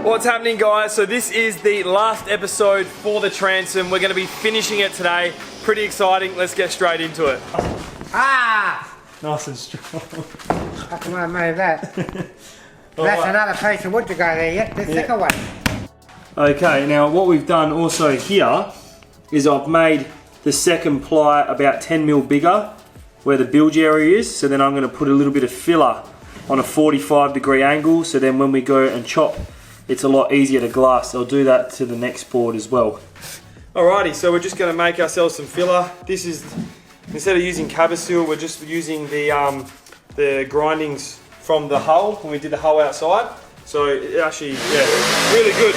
What's happening, guys? So this is the last episode for the transom. We're going to be finishing it today. Pretty exciting. Let's get straight into it. Ah! Nice and strong. How come I made that? That's another piece of wood to go there yet, the thicker one. Okay, now what we've done also here is I've made the second ply about 10mm bigger where the bilge area is. So then I'm going to put a little bit of filler on a 45-degree angle. So then when we go and chop, it's a lot easier to glass. I'll do that to the next board as well. Alrighty, so we're just going to make ourselves some filler. This is, instead of using cabosil, we're just using the grindings from the hull when we did the hull outside. So it actually, yeah, really good.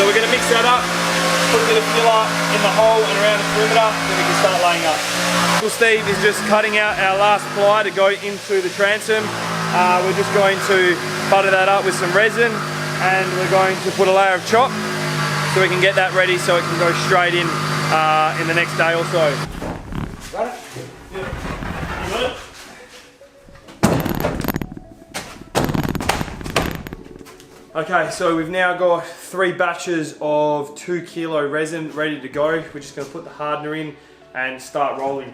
So we're going to mix that up, put a bit of filler in the hole and around the perimeter, then we can start laying up. Uncle Steve is just cutting out our last ply to go into the transom. We're just going to butter that up with some resin, and we're going to put a layer of chop so we can get that ready so it can go straight in the next day or so. Got it? Yeah. You got it? Okay, so we've now got 3 batches of 2 kilo resin ready to go. We're just going to put the hardener in and start rolling.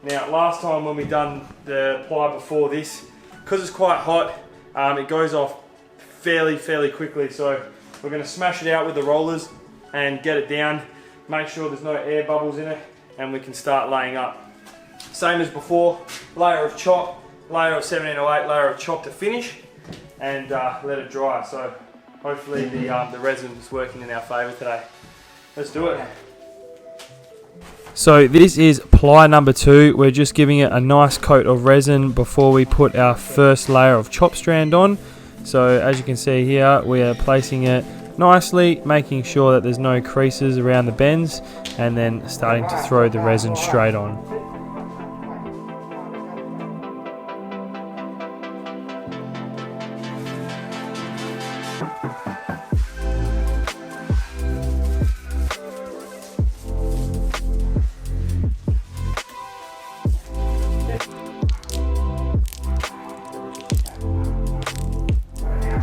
Now, last time when we done the ply before this, because it's quite hot, it goes off fairly quickly. So we're going to smash it out with the rollers and get it down. Make sure there's no air bubbles in it, and we can start laying up. Same as before, layer of chop, layer of 1708, layer of chop to finish, and let it dry. So hopefully the resin is working in our favour today. Let's do it. So this is ply number 2. We're just giving it a nice coat of resin before we put our first layer of chop strand on. So as you can see here, we are placing it nicely, making sure that there's no creases around the bends, and then starting to throw the resin straight on.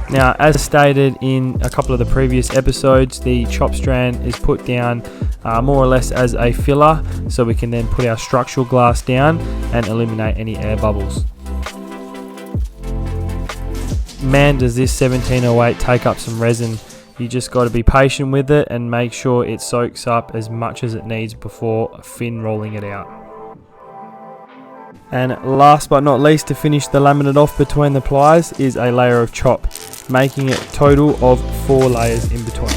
Now, as stated in a couple of the previous episodes, the chop strand is put down more or less as a filler, so we can then put our structural glass down and eliminate any air bubbles. Man, does this 1708 take up some resin. You just got to be patient with it and make sure it soaks up as much as it needs before fin rolling it out. And last but not least, to finish the laminate off between the plies, is a layer of chop, making it a total of 4 layers in between.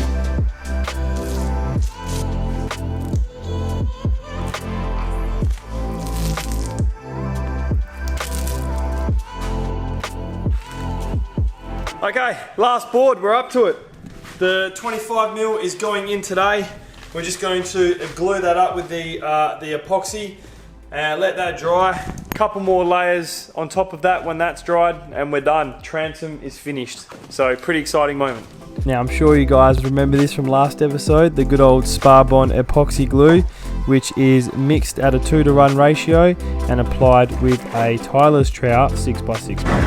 Okay, last board, we're up to it. The 25mm is going in today. We're just going to glue that up with the epoxy and let that dry. Couple more layers on top of that when that's dried, and we're done. Transom is finished. So pretty exciting moment. Now, I'm sure you guys remember this from last episode, the good old Sparbond epoxy glue, which is mixed at a 2-to-1 ratio and applied with a Tyler's trowel 6x6 mold.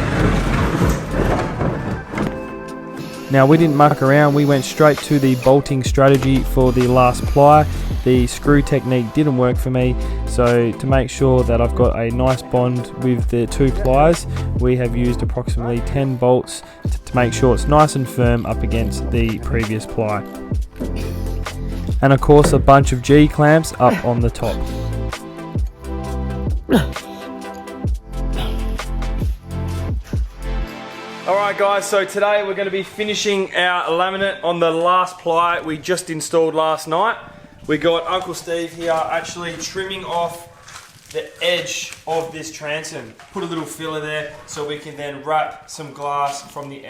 Now, we didn't muck around, we went straight to the bolting strategy for the last ply. The screw technique didn't work for me, so to make sure that I've got a nice bond with the 2 plies, we have used approximately 10 bolts to make sure it's nice and firm up against the previous ply. And of course, a bunch of G clamps up on the top. Alright guys, so today we're going to be finishing our laminate on the last ply we just installed last night. We got Uncle Steve here actually trimming off the edge of this transom. Put a little filler there so we can then wrap some glass from the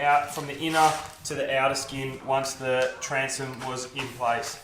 inner to the outer skin once the transom was in place.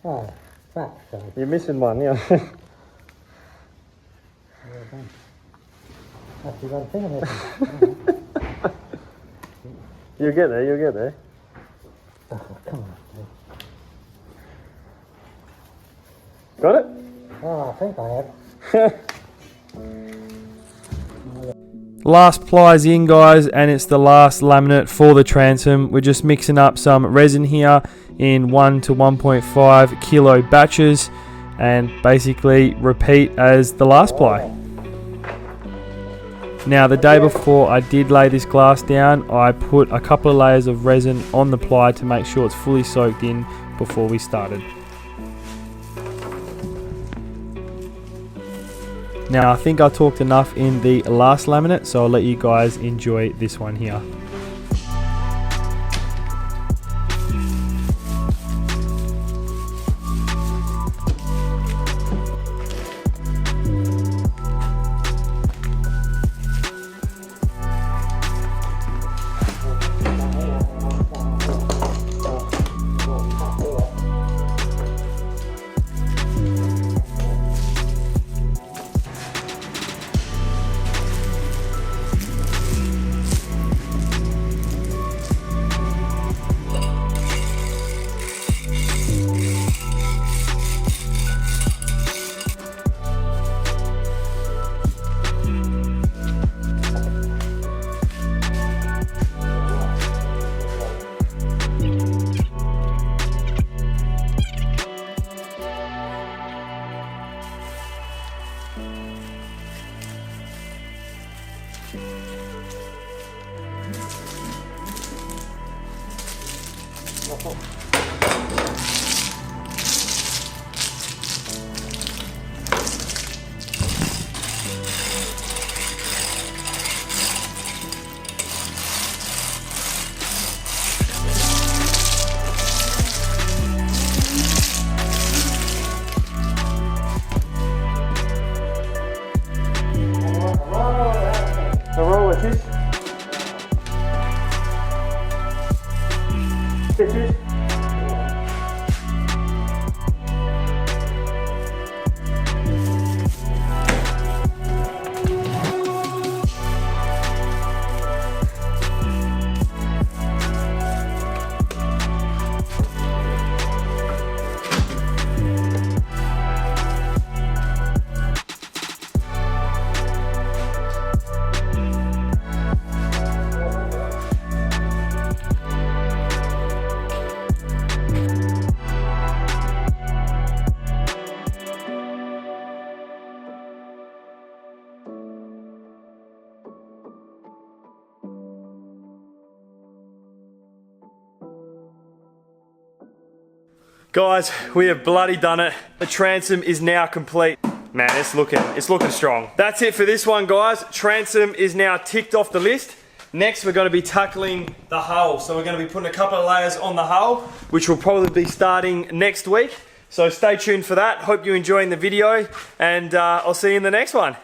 Oh, fuck's sake. You're missing one, yeah. Well done. Actually got a thing of it. You'll get there, you'll get there. Oh, come on, dude. Got it? Oh, I think I have. Last plies in, guys, and it's the last laminate for the transom. We're just mixing up some resin here in 1 to 1.5 kilo batches and basically repeat as the last ply. Now, the day before I did lay this glass down, I put a couple of layers of resin on the ply to make sure it's fully soaked in before we started. Now, I think I talked enough in the last laminate, so I'll let you guys enjoy this one here. Stitches. Guys, we have bloody done it. The transom is now complete. Man, it's looking strong. That's it for this one, guys. Transom is now ticked off the list. Next, we're going to be tackling the hull. So we're going to be putting a couple of layers on the hull, which will probably be starting next week. So stay tuned for that. Hope you're enjoying the video, and I'll see you in the next one.